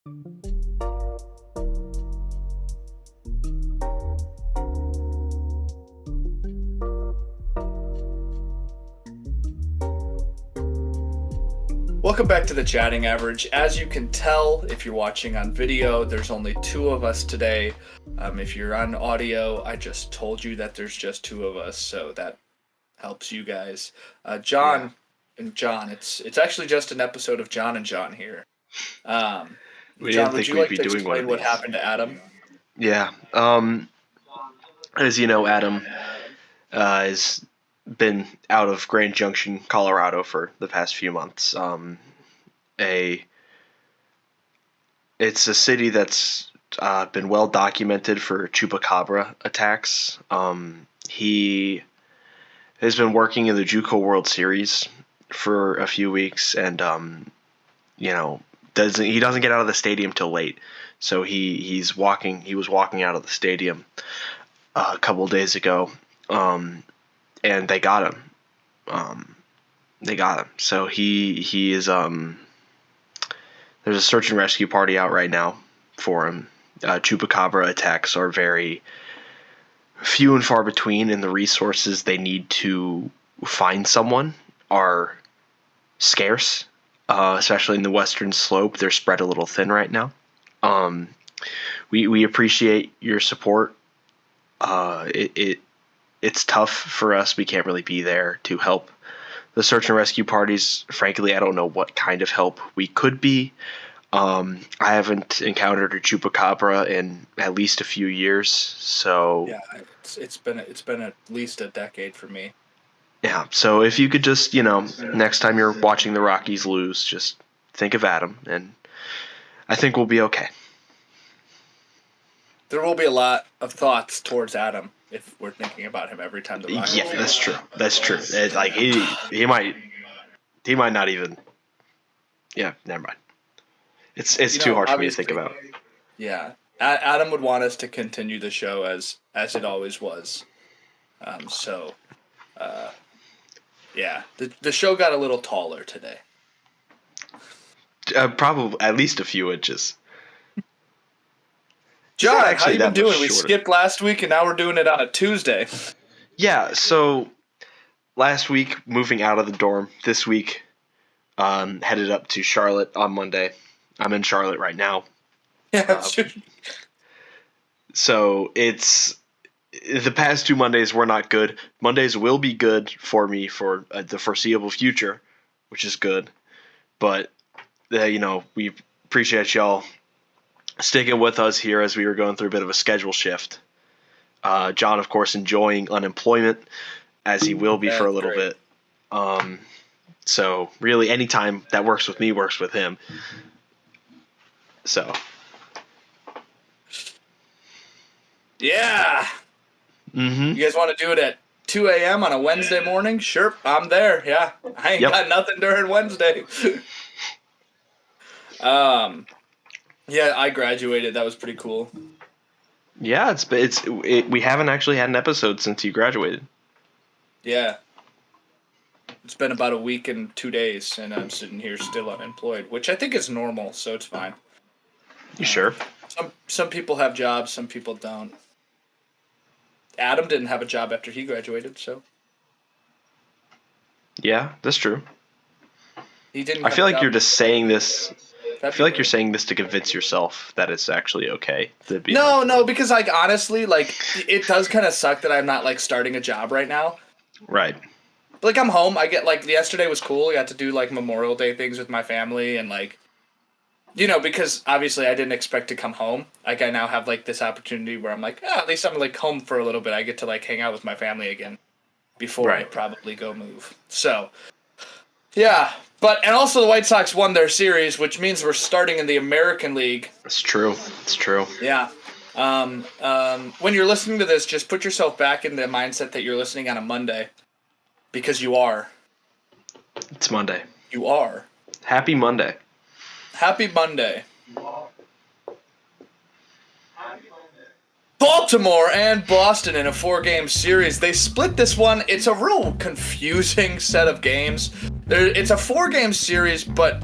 Welcome back to the Chatting Average. As you can tell, if you're watching on video, there's only two of us today. If you're on audio, I just told you that there's just two of us, so that helps you guys. Jon and John, it's actually just an episode of Jon and John here. John, would you like to explain what happened to Adam? Yeah. As you know, Adam has been out of Grand Junction, Colorado for the past few months. It's a city that's been well documented for chupacabra attacks. He has been working in the JUCO World Series for a few weeks, and he doesn't get out of the stadium till late. So he was walking out of the stadium a couple days ago. And they got him. So he is. There's a search and rescue party out right now for him. Chupacabra attacks are very few and far between, and the resources they need to find someone are scarce. Especially in the western slope, they're spread a little thin right now. We appreciate your support. It's tough for us. We can't really be there to help the search and rescue parties. Frankly, I don't know what kind of help we could be. I haven't encountered a chupacabra in at least a few years. So yeah, it's been at least a decade for me. Yeah. So if you could just, next time you're watching the Rockies lose, just think of Adam, and I think we'll be okay. There will be a lot of thoughts towards Adam if we're thinking about him every time the Rockies. Yeah, that's true. It's like he might not even. Yeah, never mind. It's too hard for me to think about. Yeah, Adam would want us to continue the show as it always was. Yeah, the show got a little taller today. Probably at least a few inches. John, how you been doing? We skipped last week, and now we're doing it on a Tuesday. Yeah, so last week, moving out of the dorm. This week, headed up to Charlotte on Monday. I'm in Charlotte right now. Yeah, so it's the past 2 Mondays were not good. Mondays will be good for me for the foreseeable future, which is good. But we appreciate y'all sticking with us here as we were going through a bit of a schedule shift. John, of course, enjoying unemployment, as he will be for a little bit. So really, any time that works with me works with him. So. Yeah. Mm-hmm. You guys want to do it at 2 a.m. on a Wednesday morning? Sure, I'm there. Yeah, I ain't got nothing during Wednesday. Yeah, I graduated. That was pretty cool. Yeah, we haven't actually had an episode since you graduated. Yeah. It's been about a week and 2 days, and I'm sitting here still unemployed, which I think is normal, so it's fine. You sure? Some people have jobs, some people don't. Adam didn't have a job after he graduated, so. Yeah, that's true. He didn't. I feel like you're just saying this. I feel like you're saying this to convince yourself that it's actually okay to be. No, because honestly, it does kind of suck that I'm not starting a job right now. Right. I'm home. I get yesterday was cool. I got to do Memorial Day things with my family and because obviously I didn't expect to come home. I now have this opportunity where I'm at least I'm home for a little bit. I get to hang out with my family again before I probably go move. So, yeah. And also the White Sox won their series, which means we're starting in the American League. It's true. Yeah. When you're listening to this, just put yourself back in the mindset that you're listening on a Monday. Because you are. It's Monday. You are. Happy Monday. Happy Monday. Baltimore and Boston in a 4-game series. They split this one. It's a real confusing set of games. It's a 4-game series, but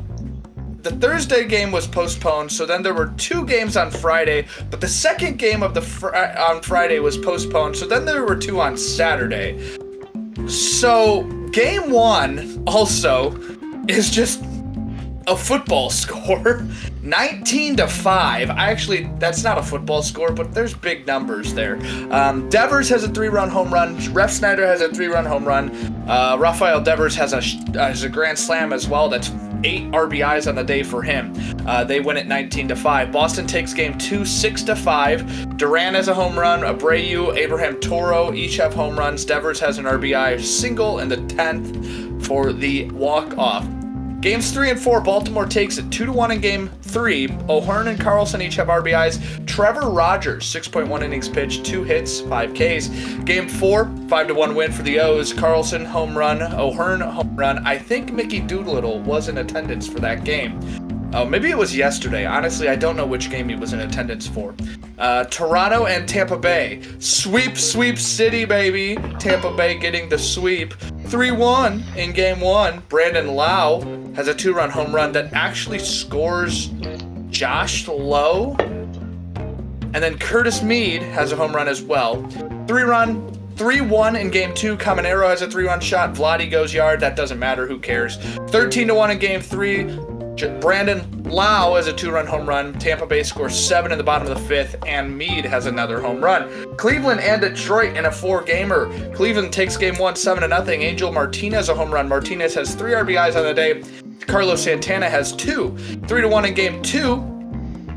the Thursday game was postponed, so then there were 2 games on Friday, but the second game of on Friday was postponed, so then there were 2 on Saturday. So game 1 also is just a football score. 19-5. That's not a football score, but there's big numbers there. Devers has a 3-run home run. Ref Snyder has a 3-run home run. Rafael Devers has a grand slam as well. That's 8 RBIs on the day for him. They win at 19-5. Boston takes game 2, 6-5. Duran has a home run. Abreu, Abraham Toro each have home runs. Devers has an RBI single in the 10th for the walk-off. Games 3 and 4, Baltimore takes it 2-1 in game 3. O'Hearn and Carlson each have RBIs. Trevor Rogers, 6.1 innings pitched, 2 hits, 5 Ks. Game 4, 5-1 win for the O's. Carlson home run, O'Hearn home run. I think Mickey Doolittle was in attendance for that game. Oh, maybe it was yesterday. Honestly, I don't know which game he was in attendance for. Toronto and Tampa Bay. Sweep city, baby. Tampa Bay getting the sweep. 3-1 in game 1. Brandon Lau has a 2-run home run that actually scores Josh Lowe. And then Curtis Mead has a home run as well. 3-1 in game 2. Caminero has a 3-run shot. Vladdy goes yard. That doesn't matter. Who cares? 13-1 in game 3. Brandon Lau has a 2-run home run. Tampa Bay scores 7 in the bottom of the 5th, and Meade has another home run. Cleveland and Detroit in a 4-gamer. Cleveland takes game 1, 7-0. Angel Martinez a home run. Martinez has 3 RBIs on the day. Carlos Santana has 2. 3-1 in game 2.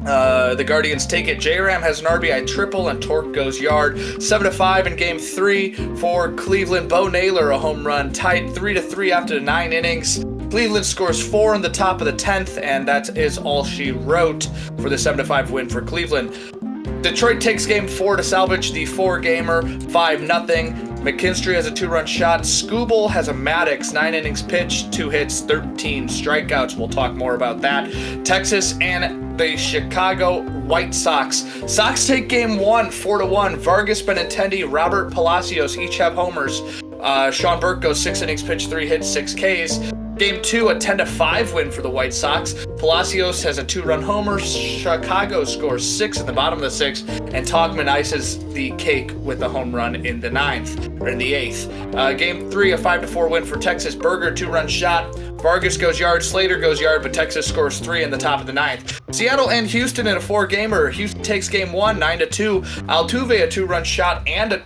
The Guardians take it. J-Ram has an RBI triple and Torque goes yard. 7-5 in game 3 for Cleveland. Bo Naylor a home run. Tied 3-3 after 9 innings. Cleveland scores 4 in the top of the 10th, and that is all she wrote for the 7-5 win for Cleveland. Detroit takes game 4 to salvage the 4-gamer, 5-0. McKinstry has a 2-run shot. Skubal has a Maddox, 9 innings pitched, 2 hits, 13 strikeouts. We'll talk more about that. Texas and the Chicago White Sox. Sox take game 1, 4-1. Vargas Benintendi, Robert Palacios each have homers. Sean Burke goes 6 innings pitched, 3 hits, 6 Ks. Game 2, a 10-5 win for the White Sox. Palacios has a 2-run homer. Chicago scores 6 in the bottom of the 6th, and Togman ices the cake with a home run in the 8th. Game 3, a 5-4 win for Texas. Berger, 2-run shot. Vargas goes yard. Slater goes yard, but Texas scores 3 in the top of the 9th. Seattle and Houston in a 4-gamer. Houston takes game 1, 9-2. Altuve a 2-run shot and a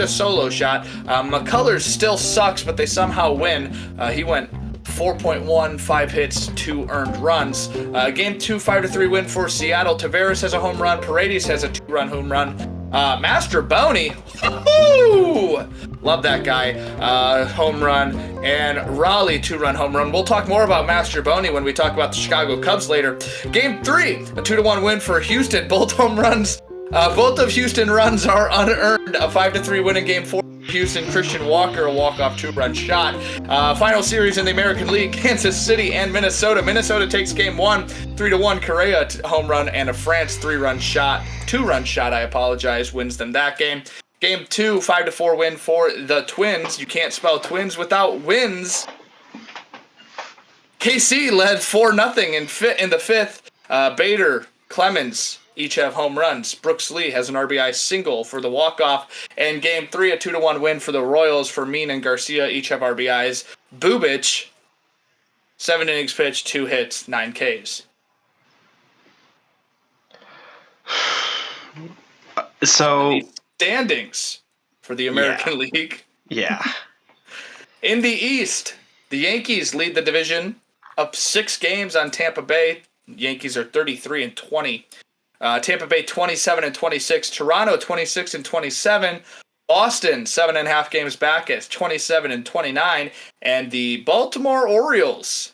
solo shot. McCullers still sucks, but they somehow win. He went 4.1, 5 hits, 2 earned runs. Game 2, 5-3 win for Seattle. Taveras has a home run. Paredes has a 2-run home run. Master Boney, love that guy, home run. And Raleigh, 2-run home run. We'll talk more about Master Boney when we talk about the Chicago Cubs later. Game 3, a 2-1 win for Houston. Both of Houston runs are unearned. A 5-3 win in game 4. Houston, Christian Walker, a walk-off 2-run shot. Final series in the American League, Kansas City and Minnesota. Minnesota takes game 1, 3-1. Correa home run and a France 2-run shot, wins them that game. Game 2, 5-4 win for the Twins. You can't spell twins without wins. KC led 4-0 in the 5th. Bader, Clemens each have home runs. Brooks Lee has an RBI single for the walk-off. And game 3, a 2-1 win for the Royals. Fermin and Garcia each have RBIs. Bubich, 7 innings pitched, 2 hits, 9 Ks. So standings for the American League. Yeah. In the East, the Yankees lead the division up 6 games on Tampa Bay. Yankees are 33-20. Tampa Bay 27-26. Toronto 26-27. Boston 7.5 games back at 27-29. And the Baltimore Orioles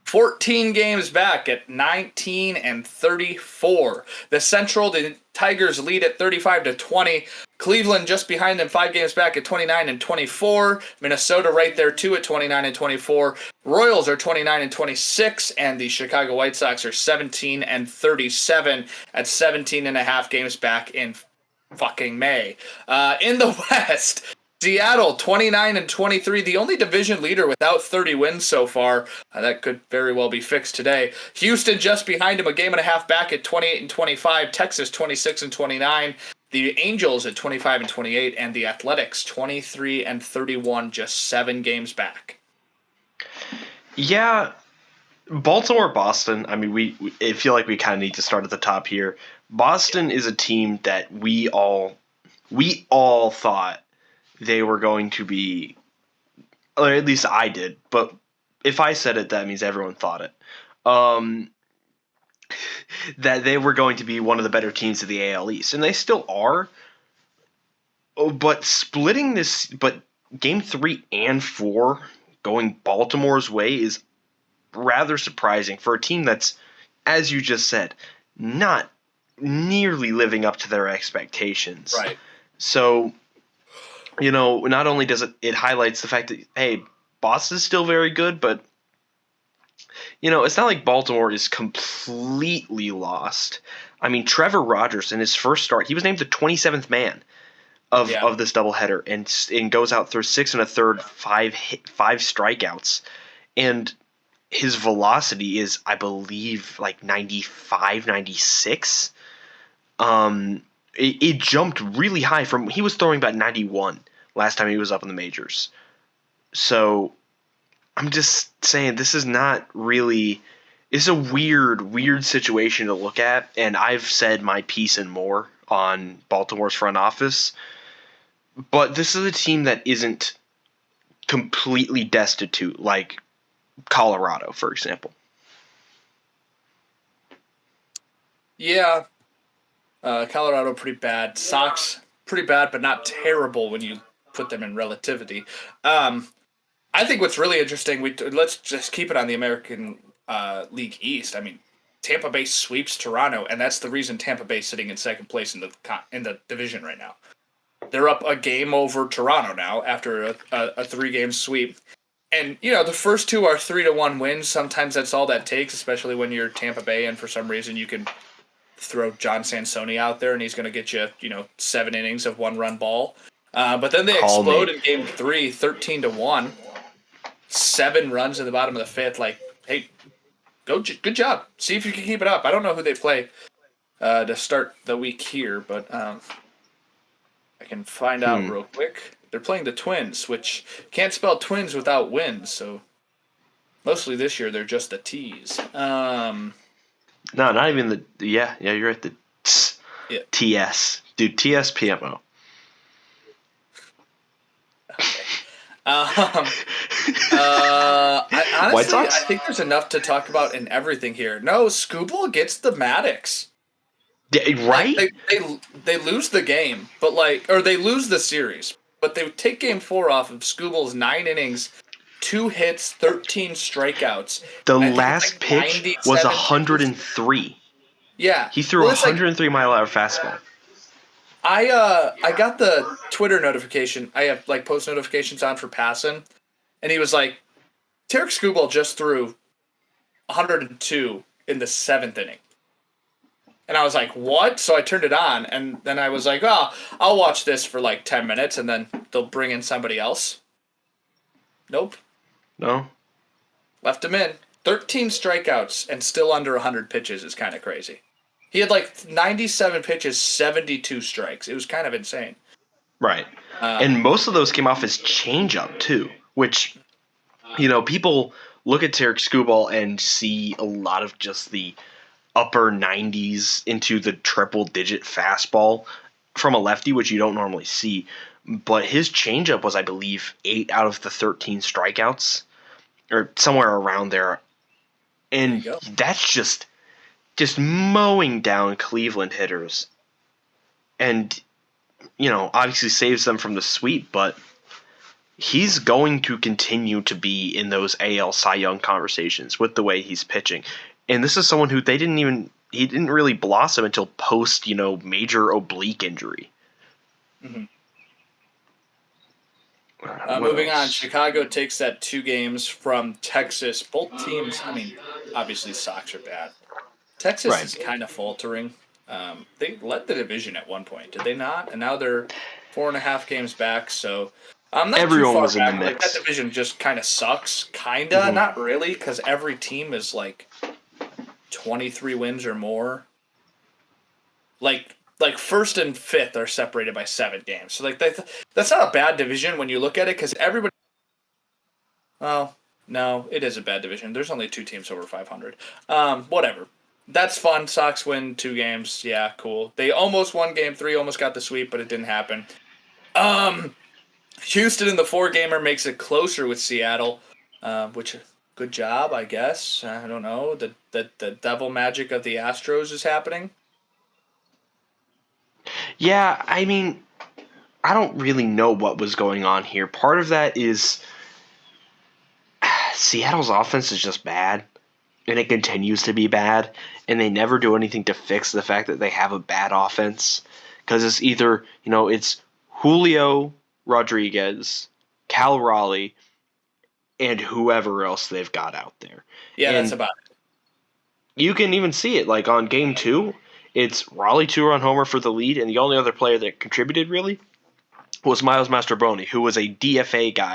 14 games back at 19-34. The Central, the Tigers lead at 35-20. Cleveland just behind them, 5 games back at 29-24. Minnesota right there too at 29-24. Royals are 29-26, and the Chicago White Sox are 17-37 at 17.5 games back in fucking May. In the West, Seattle 29-23, the only division leader without 30 wins so far. That could very well be fixed today. Houston just behind him, a game and a half back at 28-25. Texas 26-29. The Angels at 25-28, and the Athletics 23-31, just 7 games back. Yeah, Baltimore, Boston. I mean, I feel like we kind of need to start at the top here. Boston is a team that we all thought they were going to be, or at least I did. But if I said it, that means everyone thought it. That they were going to be one of the better teams of the AL East, and they still are. But game 3 and 4 going Baltimore's way is rather surprising for a team that's, as you just said, not nearly living up to their expectations. Right. So, not only does it highlights the fact that, hey, Boston's still very good, but it's not like Baltimore is completely lost. I mean, Trevor Rogers in his first start, he was named the 27th man of this doubleheader, and goes out through 6 1/3, 5 strikeouts, and his velocity is, I believe, like 95, 96. It jumped really high he was throwing about 91 last time he was up in the majors. So I'm just saying this is not really. It's a weird situation to look at, and I've said my piece and more on Baltimore's front office. But this is a team that isn't completely destitute like Colorado, for example. Yeah. Colorado pretty bad. Sox pretty bad, but not terrible when you put them in relativity. I think what's really interesting, let's just keep it on the American League East. I mean, Tampa Bay sweeps Toronto, and that's the reason Tampa Bay's sitting in second place in the division right now. They're up a game over Toronto now after a 3-game sweep. And, the first 2 are 3-1 wins. Sometimes that's all that takes, especially when you're Tampa Bay, and for some reason you can throw John Sansoni out there and he's going to get you, 7 innings of 1-run ball. But then they explode in game 3, 13-1. 7 runs in the bottom of the 5th. Like, hey, good job. See if you can keep it up. I don't know who they play to start the week here, but I can find out real quick. They're playing the Twins, which can't spell twins without wins. So mostly this year they're just the T's. No, not even the. Yeah, you're right. The TS, dude. TSPMO. Okay. Honestly, I think there's enough to talk about in everything here. No, Scooble gets the Maddox. Yeah, right? They lose the game, but or they lose the series, but they take game 4 off of Scooble's 9 innings, 2 hits, 13 strikeouts. The last pitch was 103. Pitches. Yeah, he threw a 103 mile an hour fastball. I got the Twitter notification. I have post notifications on for passing, and he was like, Tarek Skubal just threw 102 in the 7th inning. And I was like, what? So I turned it on, and then I was like, oh, I'll watch this for 10 minutes, and then they'll bring in somebody else. Nope. No. Left him in. 13 strikeouts and still under 100 pitches is kind of crazy. He had 97 pitches, 72 strikes. It was kind of insane. Right. And most of those came off his changeup, too, which, people look at Tarek Skubal and see a lot of just the upper 90s into the triple-digit fastball from a lefty, which you don't normally see. But his changeup was, I believe, 8 out of the 13 strikeouts, or somewhere around there. And that's just mowing down Cleveland hitters. And, obviously saves them from the sweep, but he's going to continue to be in those AL Cy Young conversations with the way he's pitching. And this is someone who he didn't really blossom until post, major oblique injury. Mm-hmm. Moving on, Chicago takes that 2 games from Texas. Both teams, obviously Sox are bad. Texas is kind of faltering. They led the division at one point, did they not? And now they're 4.5 games back, so Not Everyone too far was in the back. Like, mix. that division just kind of sucks. Kinda, not really, because every team is like 23 wins or more. Like first and fifth are separated by 7 games. So like that's not a bad division when you look at it, because everybody. Oh no, it is a bad division. There's only 2 teams over 500. Whatever. That's fun. Sox win 2 games. Yeah, cool. They almost won game 3, almost got the sweep, but it didn't happen. Houston in the 4-gamer makes it closer with Seattle, which good job, I guess. I don't know. The devil magic of the Astros is happening. Yeah, I mean, I don't really know what was going on here. Part of that is Seattle's offense is just bad, and it continues to be bad, and they never do anything to fix the fact that they have a bad offense. Because it's either, it's Julio Rodriguez, Cal Raleigh, and whoever else they've got out there. Yeah, and that's about it. You can even see it, like on game 2, it's Raleigh 2-run homer for the lead, and the only other player that contributed really was Miles Mastrobuoni, who was a DFA guy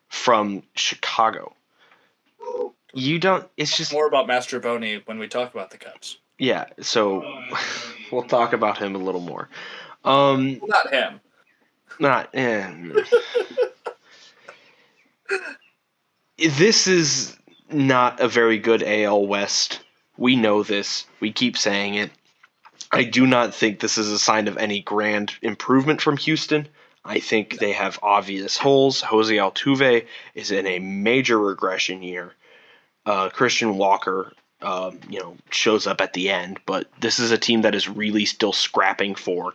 from Chicago. It's just more about Mastrobuoni when we talk about the Cubs. Yeah, so we'll talk about him a little more. Not him. This is not a very good AL West. We know this. We keep saying it. I do not think this is a sign of any grand improvement from Houston. I think they have obvious holes. Jose Altuve is in a major regression year. Christian Walker, shows up at the end, but this is a team that is really still scrapping for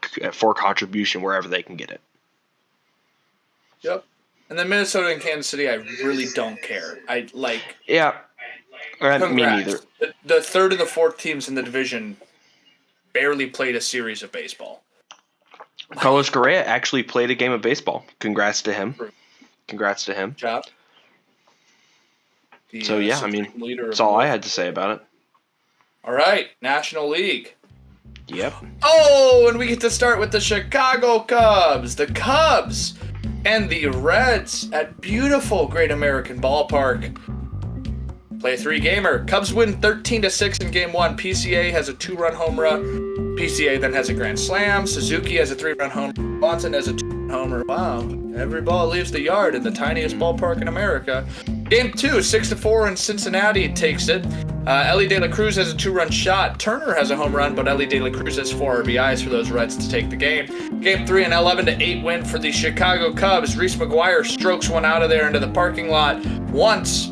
contribution wherever they can get it. Yep. And then Minnesota and Kansas City, I really don't care. Yeah. Me neither. The third and the fourth teams in the division barely played a series of baseball. Carlos Correa actually played a game of baseball. Congrats to him. Job. So, yeah, that's all I had to say about it. All right, National League. Yep. Oh, and we get to start with the Chicago Cubs. The Cubs and the Reds at beautiful Great American Ballpark. Play a 3-gamer. Cubs win 13-6 in Game 1. PCA has a 2-run home run. PCA then has a grand slam. Suzuki has a 3-run homer. Watson has a 2-run homer. Wow. Every ball leaves the yard in the tiniest ballpark in America. Game 2, 6-4 in Cincinnati takes it. Ellie De La Cruz has a 2-run shot. Turner has a home run, but Ellie De La Cruz has 4 RBIs for those Reds to take the game. Game 3, an 11-8 win for the Chicago Cubs. Reese McGuire strokes one out of there into the parking lot once.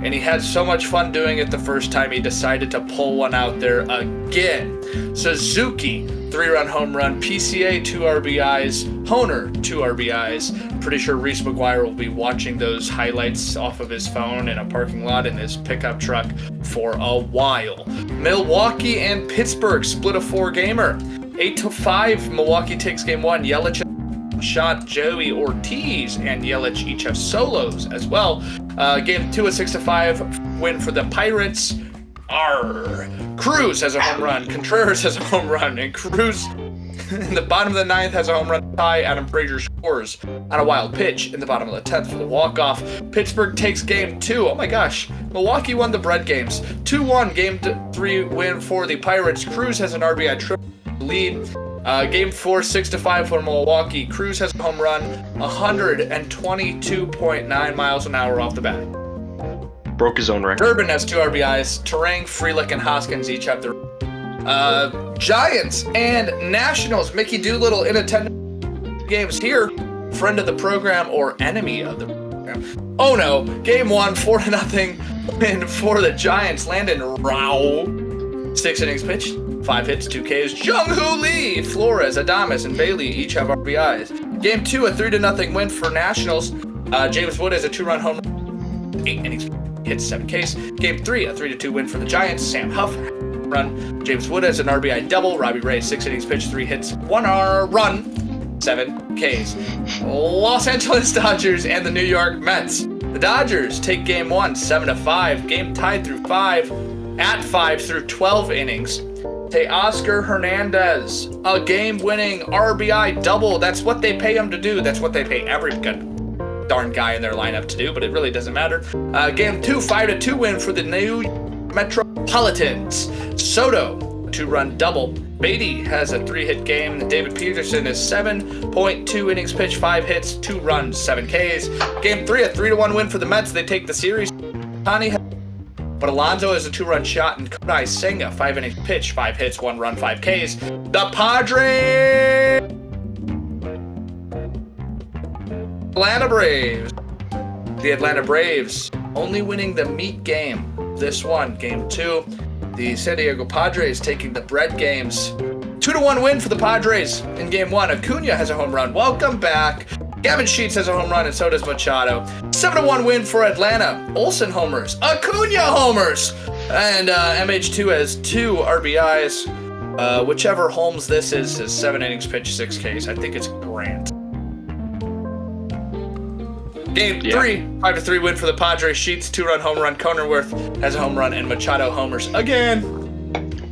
And he had so much fun doing it the first time, he decided to pull one out there again. Suzuki, 3-run home run. PCA, 2 RBIs. Honer, 2 RBIs. Pretty sure Reese McGuire will be watching those highlights off of his phone in a parking lot in his pickup truck for a while. Milwaukee and Pittsburgh split a 4-gamer. 8-5, Milwaukee takes Game 1. Yelich shot. Joey Ortiz and Yelich each have solos as well. Game 2, a 6-5 win for the Pirates. Cruz has a home run. Contreras has a home run. And Cruz in the bottom of the 9th has a home run tie. Adam Frazier scores on a wild pitch in the bottom of the 10th for the walk-off. Pittsburgh takes Game 2. Oh my gosh. Milwaukee won the bread games. 2-1 Game 3 win for the Pirates. Cruz has an RBI triple lead. Game 4, 6-5 for Milwaukee. Cruz has a home run, 122.9 miles an hour off the bat. Broke his own record. Durbin has 2 RBIs. Terang, Frelick, and Hoskins each have their. Giants and Nationals. Mickey Doolittle in attendance games here. Friend of the program or enemy of the program. Oh no. Game 1, 4-0 win for the Giants. Landon Rao. 6 innings pitched. 5 hits, 2 Ks. Jung-Hoo Lee, Flores, Adames, and Bailey each have RBIs. Game 2, a 3-0 win for Nationals. James Wood has a 2-run home run, 8 innings, hits, 7 Ks. Game 3, a 3-2 win for the Giants. Sam Huff, run. James Wood has an RBI double. Robbie Ray, 6 innings pitched, 3 hits, 1 run, 7 Ks. Los Angeles Dodgers and the New York Mets. The Dodgers take Game 1, 7-5. Game tied through 5 through 12 innings. Teoscar Hernandez, a game-winning RBI double. That's what they pay him to do. That's what they pay every darn guy in their lineup to do, but it really doesn't matter. Game 2, 5-2 win for the New Metropolitans. Soto, 2-run double. Beatty has a 3-hit game. David Peterson is 7.2 innings pitched, 5 hits, 2 runs, 7 Ks. Game 3, a 3-1 win for the Mets. They take the series. But Alonso has a 2-run shot, and Kodai Senga, 5 innings pitch, 5 hits, 1 run, 5 Ks. The Padres! Atlanta Braves. The Atlanta Braves only winning the meat game. This one, game 2. The San Diego Padres taking the bread games. 2-1 win for the Padres in game 1. Acuna has a home run. Welcome back. Gavin Sheets has a home run, and so does Machado. 7-1 win for Atlanta. Olsen homers. Acuna homers. And MH2 has 2 RBIs. Whichever Holmes this is 7 innings pitched, 6 Ks. I think it's Grant. Game 3, 5-3 win for the Padres. Sheets, 2-run home run. Cronenworth has a home run, and Machado homers again.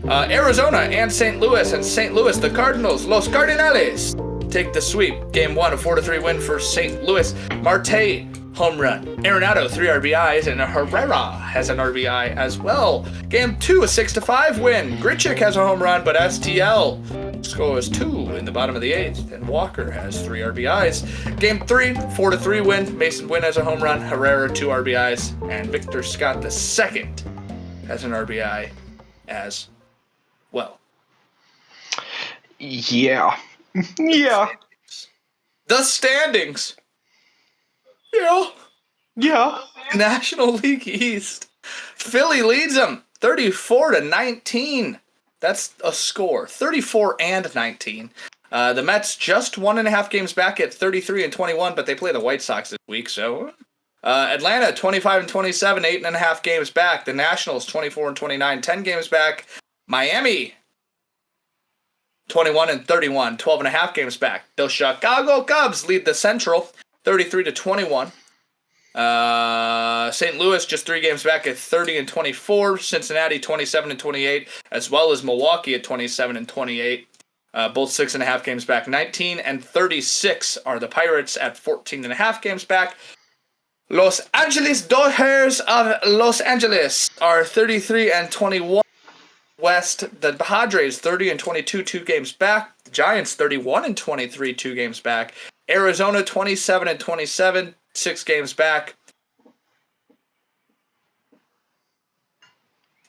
Arizona and St. Louis. And St. Louis, the Cardinals, Los Cardinales, take the sweep. Game 1, a 4-3 win for St. Louis. Marte, home run. Arenado, 3 RBIs, and Herrera has an RBI as well. Game 2, a 6-5 win. Grichuk has a home run, but STL scores 2 in the bottom of the 8th, and Walker has 3 RBIs. Game 3, 4-3 win. Mason Wynn has a home run. Herrera, 2 RBIs, and Victor Scott II has an RBI as well. Yeah. Yeah. The standings. Yeah. National League East. Philly leads them 34-19. That's a score. 34-19. The Mets just 1.5 games back at 33-21, but they play the White Sox this week, so Atlanta 25-27, 8.5 games back. The Nationals 24-29, 10 games back. Miami 21-31, 12.5 games back. The Chicago Cubs lead the Central 33-21. St. Louis just 3 games back at 30-24. Cincinnati 27-28, as well as Milwaukee at 27-28. Both 6.5 games back. 19-36 are the Pirates at 14.5 games back. Los Angeles Dodgers of Los Angeles are 33-21. West, the Padres 30-22, 2 games back. The Giants 31-23, 2 games back. Arizona 27-27, 6 games back.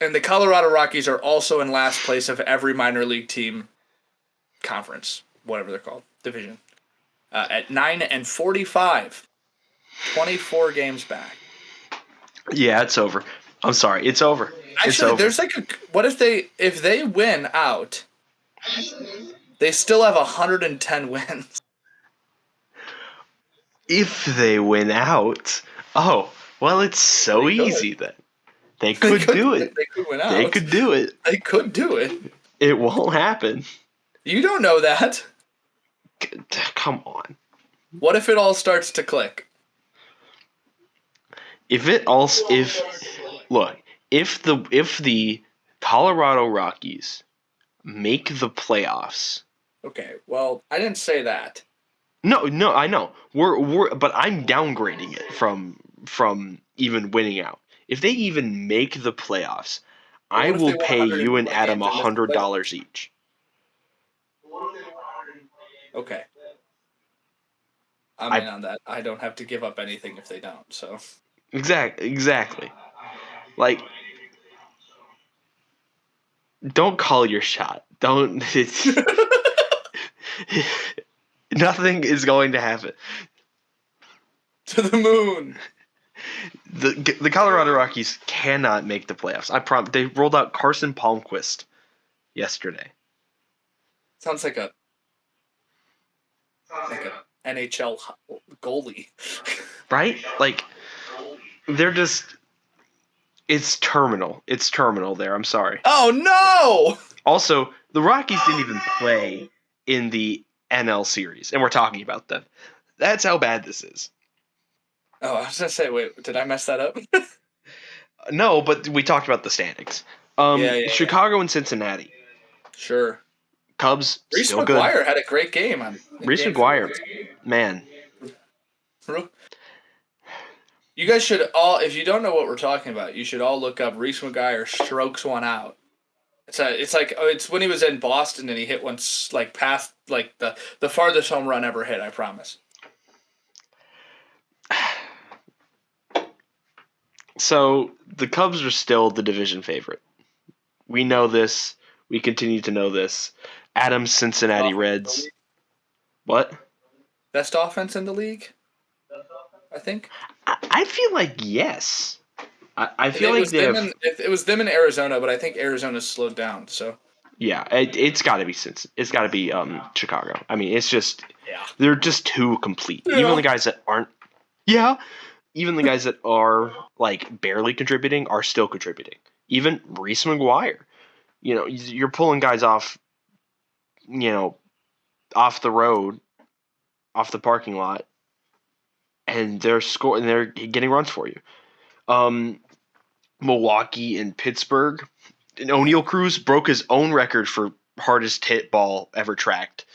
And the Colorado Rockies are also in last place of every minor league team conference, whatever they're called, division. At 9-45, 24 games back. Yeah, it's over. I'm sorry, it's over. Actually, there's what if they win out, they still have 110 wins. If they win out, oh, well, it's so easy then. They could do it. They could win out. They could do it. They could do it. It won't happen. You don't know that. Come on. What if it all starts to click? If the Colorado Rockies make the playoffs. Okay, well, I didn't say that. No, I know. But I'm downgrading it from even winning out. If they even make the playoffs, I will pay you and Adam $100 each. Okay. I'm in on that. I don't have to give up anything if they don't, so. Exactly. Like, don't call your shot. Don't. Nothing is going to happen. To the moon. The Colorado Rockies cannot make the playoffs. I promise. They rolled out Carson Palmquist yesterday. Sounds like a NHL goalie. Right? Like, they're just... It's terminal. It's terminal there. I'm sorry. Oh, no! Also, the Rockies didn't even play in the NL series, and we're talking about them. That's how bad this is. Oh, I was going to say, wait, did I mess that up? No, but we talked about the standings. Chicago and Cincinnati. Sure. Cubs Reese still good. McGuire had a great game in Reese Game 4. McGuire, man. You guys should all, if you don't know what we're talking about, you should all look up Reese McGuire strokes one out. It's when he was in Boston and he hit one like past like the farthest home run ever hit. I promise. So the Cubs are still the division favorite. We know this. We continue to know this. Adams Cincinnati Reds. What? Best offense in the league, I think. I feel like yes. I feel It like was they them have. it was them in Arizona, but I think Arizona's slowed down. So Yeah, it's got to be It's got to be Chicago. I mean, it's just yeah, they're just too complete. you Even the know, guys that aren't. Yeah, even the guys that are like barely contributing are still contributing. Even Reese McGuire. You're pulling guys off. Off the road, off the parking lot, and they're getting runs for you. Um, Milwaukee and Pittsburgh. And O'Neal Cruz broke his own record for hardest hit ball ever tracked.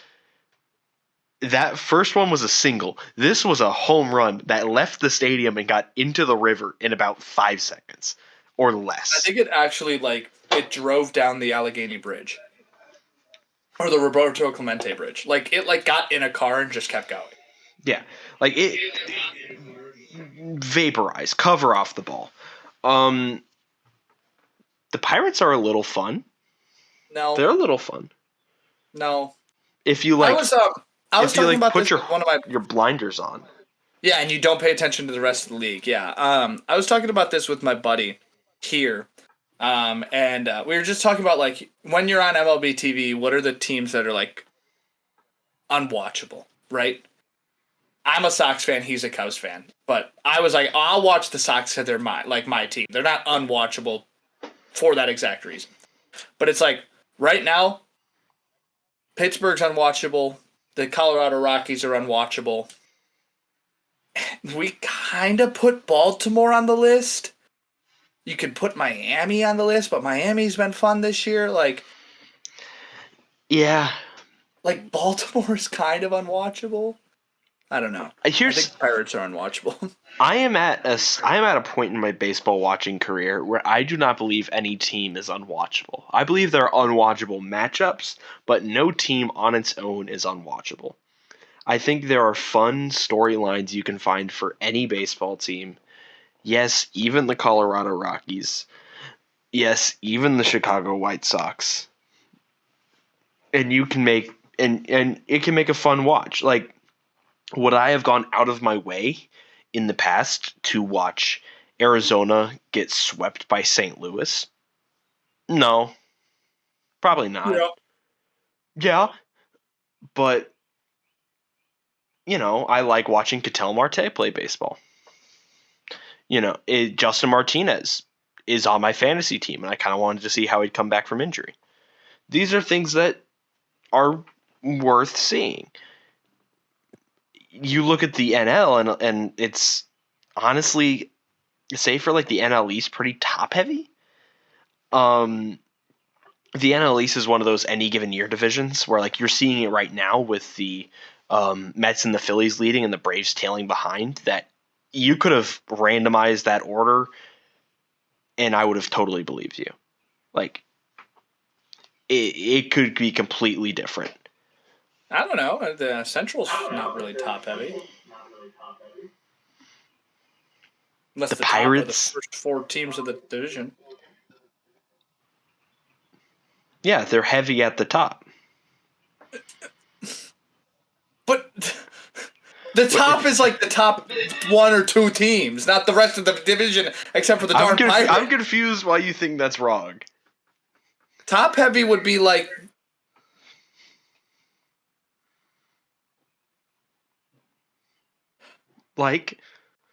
That first one was a single. This was a home run that left the stadium and got into the river in about 5 seconds or I less. think it actually it drove down the Allegheny Bridge or the Roberto Clemente Bridge. Like it got in a car and just kept going. Yeah, like it vaporized, cover off the ball. Um, the Pirates are a little fun. No, They're a little fun. no. If you I like, was I was if you talking like, about put this with one of my your blinders on. yeah, and you don't pay attention to the rest of the league. Yeah. I was talking about this with my buddy here. And we were just talking about like when you're on MLB TV, what are the teams that are like unwatchable, right? I'm a Sox fan, he's a Cubs fan. But I was like, I'll watch the Sox because they're my team. They're not unwatchable for that exact reason. But it's like right now, Pittsburgh's unwatchable. The Colorado Rockies are unwatchable. We kind of put Baltimore on the list. You could put Miami on the list, but Miami's been fun this year. Yeah. Like Baltimore's kind of unwatchable. I don't know. I think the Pirates are unwatchable. I am at a point in my baseball watching career where I do not believe any team is unwatchable. I believe there are unwatchable matchups, but no team on its own is unwatchable. I think there are fun storylines you can find for any baseball team. Yes, even the Colorado Rockies. Yes, even the Chicago White Sox. And you can make and it can make a fun watch. Like, would I have gone out of my way in the past to watch Arizona get swept by St. Louis? No, probably not. Yeah. Yeah, but I like watching Ketel Marte play baseball. Justin Martinez is on my fantasy team, and I kind of wanted to see how he'd come back from injury. These are things that are worth seeing. You look at the NL, and it's honestly, say for like the NL East, pretty top heavy. The NL East is one of those any given year divisions where like you're seeing it right now with the Mets and the Phillies leading and the Braves tailing behind. That you could have randomized that order, and I would have totally believed you. Like it could be completely different. I don't know. The Central's not really top heavy. Unless The the top are the Pirates, first four teams of the division. yeah, they're heavy at the top. But the top is like the top one or two teams, not the rest of the division, except for the darn Pirates. I'm confused why you think that's wrong. Top heavy would be like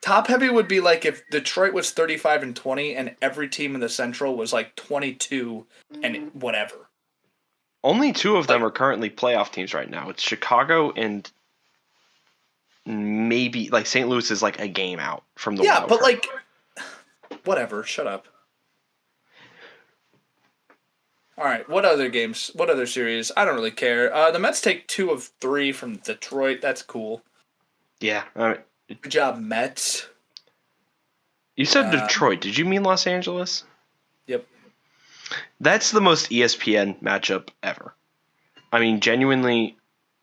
top heavy would be like if Detroit was 35-20 and every team in the Central was like 22 and whatever. Only two of them are currently playoff teams right now. It's Chicago and maybe like St. Louis is like a game out from the wild but card. like whatever, shut up. All right, what other games? What other series? I don't really care. The Mets take 2 of 3 from Detroit. That's cool. Yeah. Good job, Mets. You said Detroit. Did you mean Los Angeles? Yep. That's the most ESPN matchup ever. I mean, genuinely,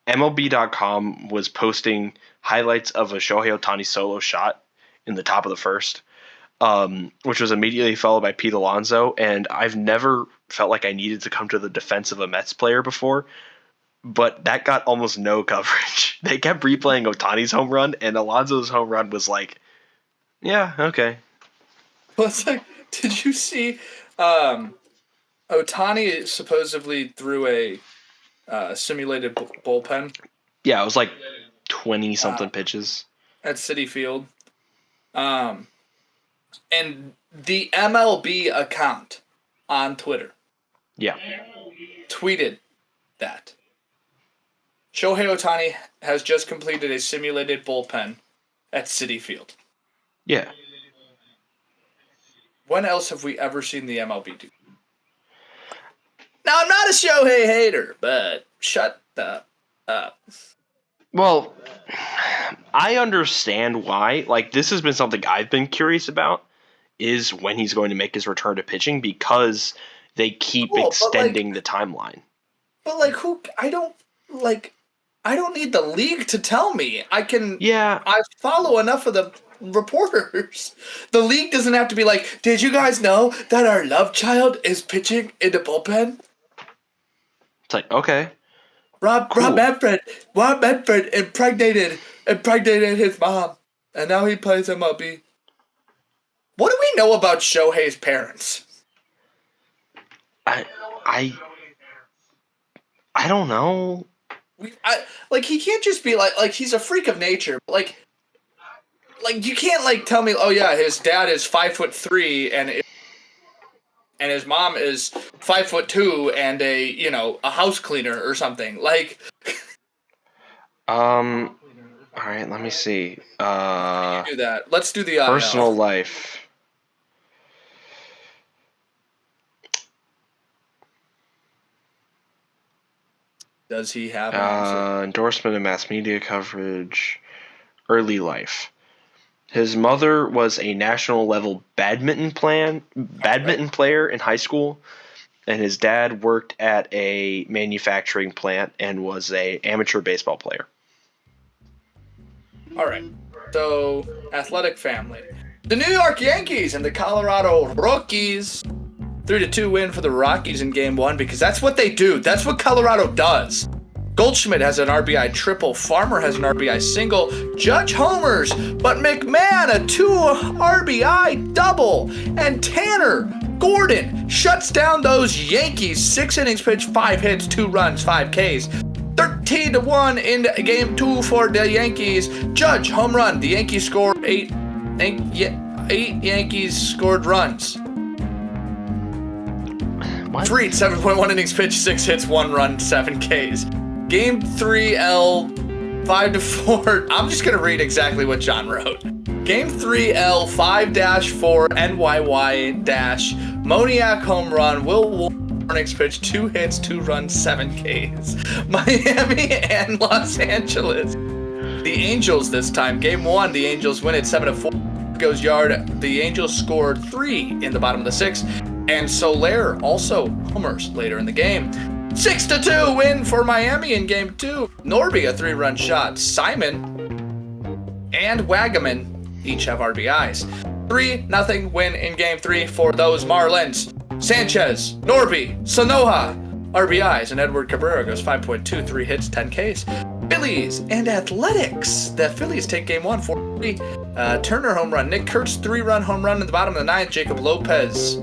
MLB.com was posting highlights of a Shohei Ohtani solo shot in the top of the first, which was immediately followed by Pete Alonso. And I've never felt like I needed to come to the defense of a Mets player before, but that got almost no coverage. They kept replaying Ohtani's home run, and Alonso's home run was like, yeah, okay. Well, it's like, did you see Ohtani supposedly threw a simulated bullpen? Yeah, it was like 20-something pitches. At Citi Field. And the MLB account on Twitter tweeted that Shohei Ohtani has just completed a simulated bullpen at Citi Field. Yeah. When else have we ever seen the MLB do? Now, I'm not a Shohei hater, but shut the up. Well, I understand why. Like, this has been something I've been curious about, is when he's going to make his return to pitching, because they keep extending the timeline. But, like, I don't need the league to tell me. I follow enough of the reporters. The league doesn't have to be like, did you guys know that our love child is pitching in the bullpen? It's like, okay. Rob Manfred impregnated his mom, and now he plays MLB. What do we know about Shohei's parents? I don't know. He can't just be like he's a freak of nature. Like you can't tell me, oh yeah, his dad is 5'3" and his mom is 5'2" and a house cleaner or something. Like, all right, let me see. do that. Let's do the personal life. Does he have an endorsement and mass media coverage? Early life. His mother was a national level badminton player in high school, and his dad worked at a manufacturing plant and was a amateur baseball player. All right. So, athletic family. The New York Yankees and the Colorado Rockies. 3-2 win for the Rockies in Game 1 because that's what they do. That's what Colorado does. Goldschmidt has an RBI triple. Farmer has an RBI single. Judge homers, but McMahon a 2 RBI double. And Tanner Gordon shuts down those Yankees. 6 innings pitched, 5 hits, 2 runs, 5 Ks. 13-1 in Game 2 for the Yankees. Judge home run. The Yankees score 8 Yankees scored runs. What? Fried, 7.1 innings pitched, 6 hits, 1 run, 7 Ks. Game 3L, 5-4. I'm just going to read exactly what John wrote. Game 3L, 5-4, NYY- Moniak home run, Will Warren innings pitched, 2 hits, 2 runs, 7 Ks. Miami and Los Angeles. The Angels this time. Game 1, the Angels win it 7-4. Goes yard. The Angels scored 3 in the bottom of the 6th. And Soler also homers later in the game. 6-2 win for Miami in Game 2. Norby a 3-run shot. Simon and Wagaman each have RBIs. 3-0 win in Game 3 for those Marlins. Sanchez, Norby, Sanoja, RBIs, and Edward Cabrera goes 5.2, 3 hits, 10 Ks. Phillies and Athletics. The Phillies take Game 1, 4-3. Turner home run. Nick Kurtz 3-run home run in the bottom of the 9th. Jacob Lopez,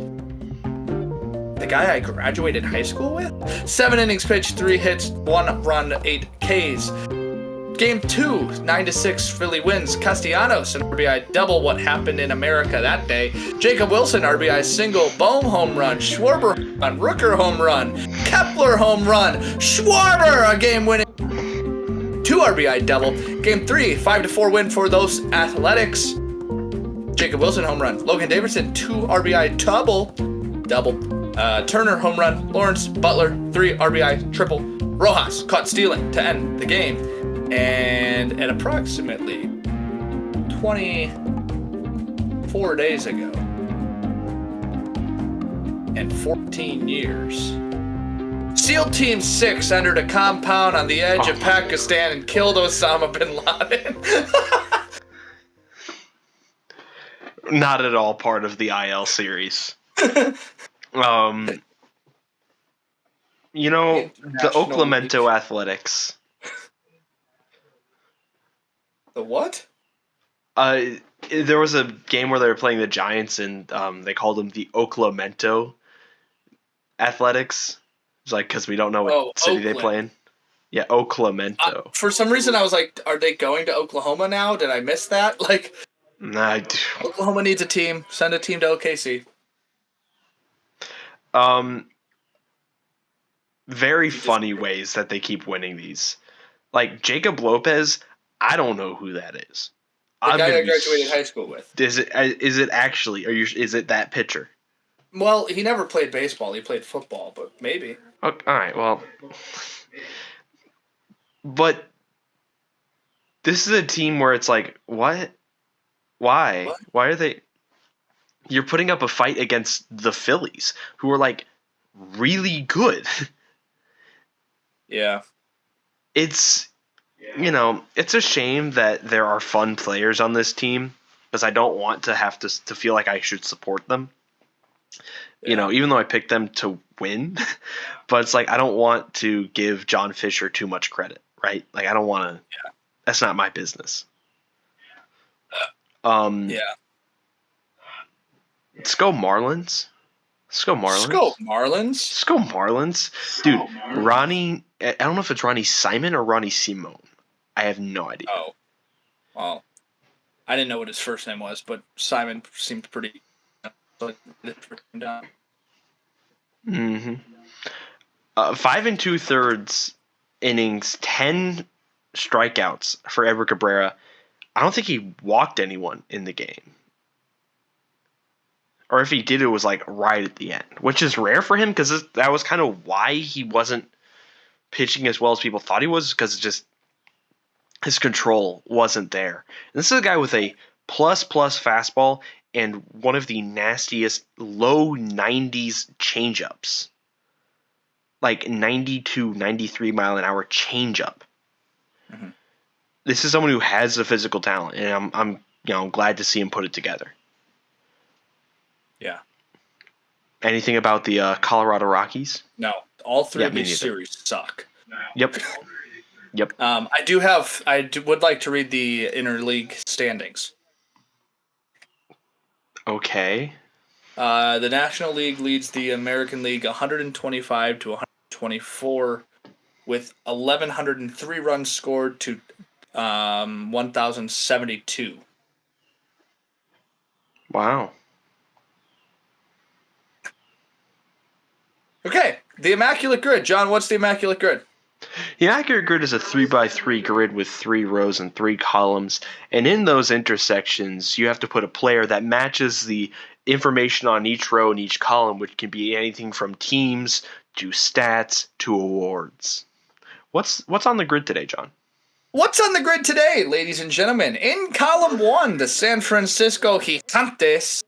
the guy I graduated high school with. 7 innings pitched, 3 hits, 1 run, 8 Ks. Game 2, 9-6, Philly wins. Castellanos, an RBI double. What happened in America that day? Jacob Wilson, RBI single. Bohm home run. Schwarber home run. Rooker home run. Kepler home run. Schwarber, a game-winning 2 RBI double. Game 3, 5-4 win for those Athletics. Jacob Wilson home run. Logan Davidson, 2 RBI double. Turner, home run. Lawrence, Butler, 3 RBI, triple. Rojas caught stealing to end the game. And at approximately 24 days ago, and 14 years, SEAL Team 6 entered a compound on the edge of Pakistan and killed Osama bin Laden. Not at all part of the IL series. You know, the Oaklamento Athletics. The what? There was a game where they were playing the Giants, and they called them the Oaklamento Athletics. It's like, because we don't know what city they play in. Yeah, Oaklamento. For some reason, I was like, are they going to Oklahoma now? Did I miss that? Like, nah, Oklahoma needs a team. Send a team to OKC. Very funny ways that they keep winning these. Like, Jacob Lopez, I don't know who that is. The guy I graduated high school with. Is it actually? Is it that pitcher? Well, he never played baseball. He played football, but maybe. Okay, all right, well. But this is a team where it's like, what? Why? What? Why are they... You're putting up a fight against the Phillies, who are, like, really good. Yeah. It's, you know, it's a shame that there are fun players on this team, because I don't want to have to feel like I should support them. Yeah. You know, even though I picked them to win, but it's like I don't want to give John Fisher too much credit, right? Like I don't want to. Yeah. That's not my business. Yeah. Let's go Marlins. Let's go Marlins. Dude, Ronnie, I don't know if it's Ronnie Simon or Ronnie Simone. I have no idea. Oh. Well, I didn't know what his first name was, but Simon seemed pretty... Mm-hmm. 5 2/3 innings, 10 strikeouts for Edward Cabrera. I don't think he walked anyone in the game. Or if he did, it was like right at the end, which is rare for him because that was kind of why he wasn't pitching as well as people thought he was, because just his control wasn't there. And this is a guy with a plus fastball and one of the nastiest low 90s changeups. Like 92, 93 mile an hour changeup. Mm-hmm. This is someone who has the physical talent, and I'm glad to see him put it together. Yeah. Anything about the Colorado Rockies? No, all three of these series suck. Yep. I would like to read the interleague standings. Okay. The National League leads the American League 125 to 124 with 1,103 runs scored to 1,072. Wow. Okay, the Immaculate Grid. John, what's the Immaculate Grid? The Immaculate Grid is a 3x3 grid with 3 rows and 3 columns, and in those intersections, you have to put a player that matches the information on each row and each column, which can be anything from teams to stats to awards. What's on the grid today, John? What's on the grid today, ladies and gentlemen? In column 1, the San Francisco Gigantes.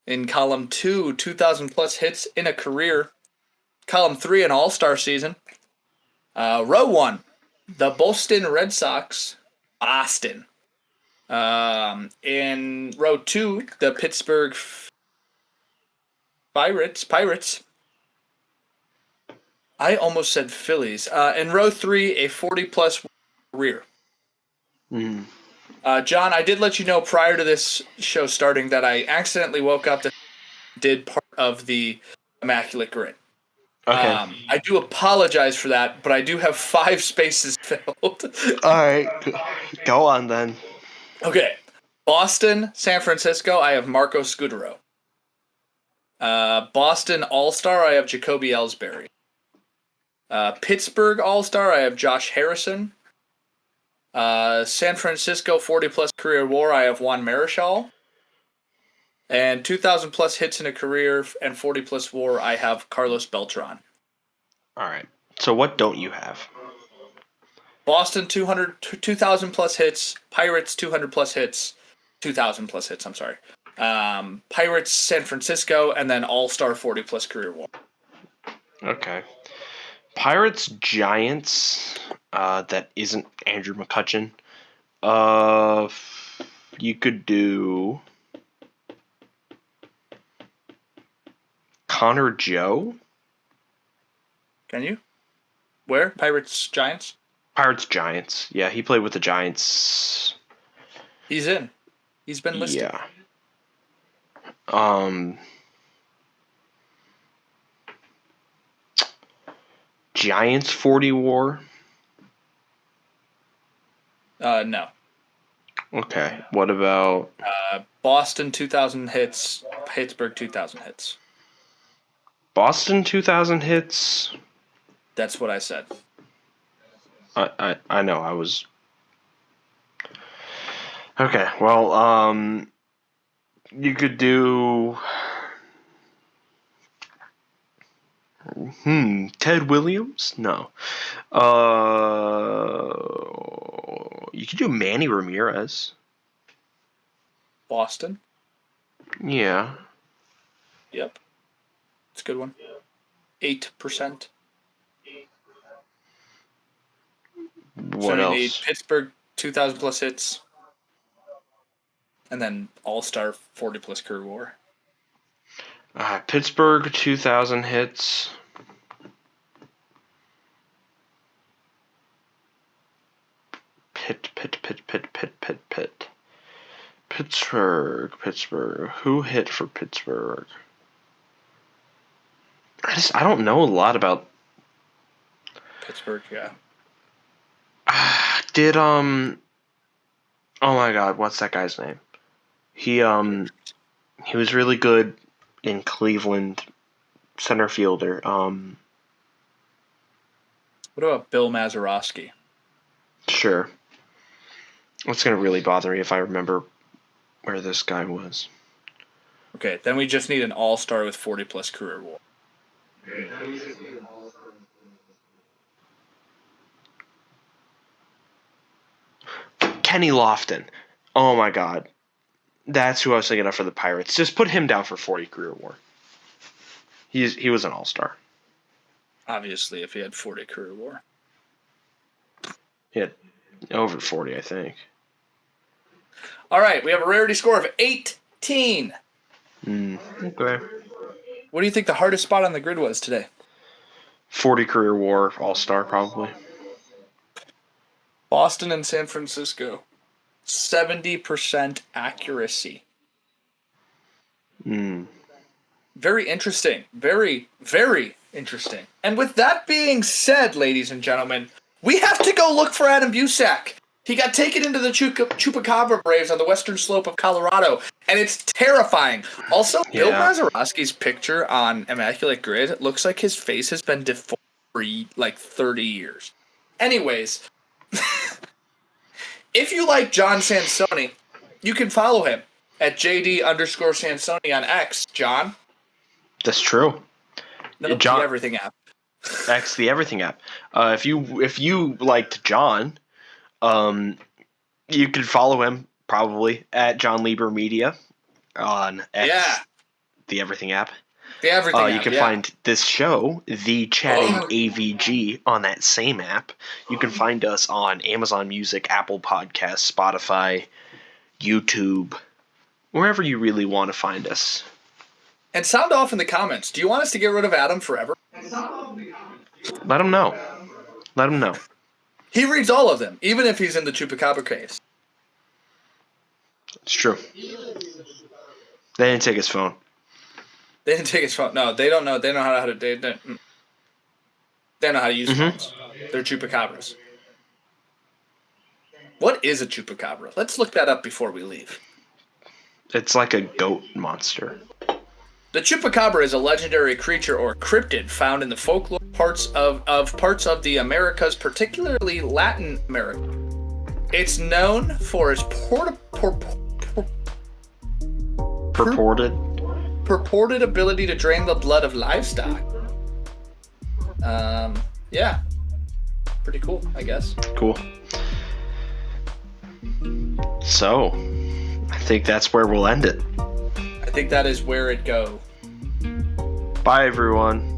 In column 2, 2,000 plus hits in a career. Column 3, an all-star season. Row 1, the Boston Red Sox. Boston. In row 2, the Pittsburgh Pirates. I almost said Phillies. In row 3, a 40-plus career. Mm. John, I did let you know prior to this show starting that I accidentally woke up and did part of the Immaculate Grid. Okay. I do apologize for that, but I do have 5 spaces filled. All right. Go on then. Okay. Boston, San Francisco, I have Marco Scudero. Boston All-Star, I have Jacoby Ellsbury. Pittsburgh All-Star, I have Josh Harrison. San Francisco 40-plus career WAR, I have Juan Marichal. And 2,000 plus hits in a career and 40 plus WAR, I have Carlos Beltran. All right. So what don't you have? Boston 2,000 plus hits. Pirates 200 plus hits. 2,000 plus hits. I'm sorry. Pirates San Francisco, and then All-Star 40 plus career WAR. Okay. Pirates Giants. That isn't Andrew McCutchen. You could do Connor Joe. Can you? Where? Pirates Giants? Pirates Giants. Yeah, he played with the Giants. He's in. He's been listed. Yeah. Giants 40 WAR. No. Okay. What about Boston 2,000 hits. Pittsburgh 2,000 hits. Boston 2,000 hits? That's what I said. I know. I was. Okay. Well, you could do. Ted Williams? No. You could do Manny Ramirez. Boston? Yeah. Yep. It's a good one. 8%. What else? Pittsburgh 2,000 plus hits. And then All-Star 40 plus career WAR. Pittsburgh 2,000 hits. Pitt. Pittsburgh. Who hit for Pittsburgh? I don't know a lot about Pittsburgh, yeah. Oh my God, what's that guy's name? He was really good in Cleveland, center fielder. What about Bill Mazeroski? Sure. It's gonna really bother me if I remember where this guy was. Okay, then we just need an all-star with 40 plus career WAR. Kenny Lofton. Oh my God. That's who I was thinking of for the Pirates. Just put him down for 40 career WAR. He was an all-star. Obviously, if he had 40 career WAR. He had over 40, I think. All right, we have a rarity score of 18. Okay. What do you think the hardest spot on the grid was today? 40 career WAR all-star, probably. Boston and San Francisco. 70% accuracy. Very interesting. Very, very interesting. And with that being said, ladies and gentlemen, we have to go look for Adam Busak. He got taken into the chupacabra Braves on the western slope of Colorado, and it's terrifying. Also, Bill Mazeroski's picture on Immaculate Grid looks like his face has been deformed for like 30 years. Anyways, if you like John Sansoni, you can follow him at JD_Sansoni on X. John? That's true. No, John, the Everything app. X, the Everything app. If you liked John, you could follow him probably at John Lieber Media on X. Yeah. The Everything app. The Everything app. You can find this show, The Chatting AVG, on that same app. You can find us on Amazon Music, Apple Podcasts, Spotify, YouTube, wherever you really want to find us. And sound off in the comments. Do you want us to get rid of Adam forever? Let him know. Let him know. He reads all of them, even if he's in the Chupacabra case. It's true. They didn't take his phone. They didn't take his phone. No, they don't know. They know how to. They know how to use phones. They're chupacabras. What is a chupacabra? Let's look that up before we leave. It's like a goat monster. The chupacabra is a legendary creature or cryptid found in the folklore parts of the Americas, particularly Latin America. It's known for its Purported. Purported ability to drain the blood of livestock. Yeah. Pretty cool, I guess. Cool. So, I think that's where we'll end it. I think that is where it go. Bye, everyone.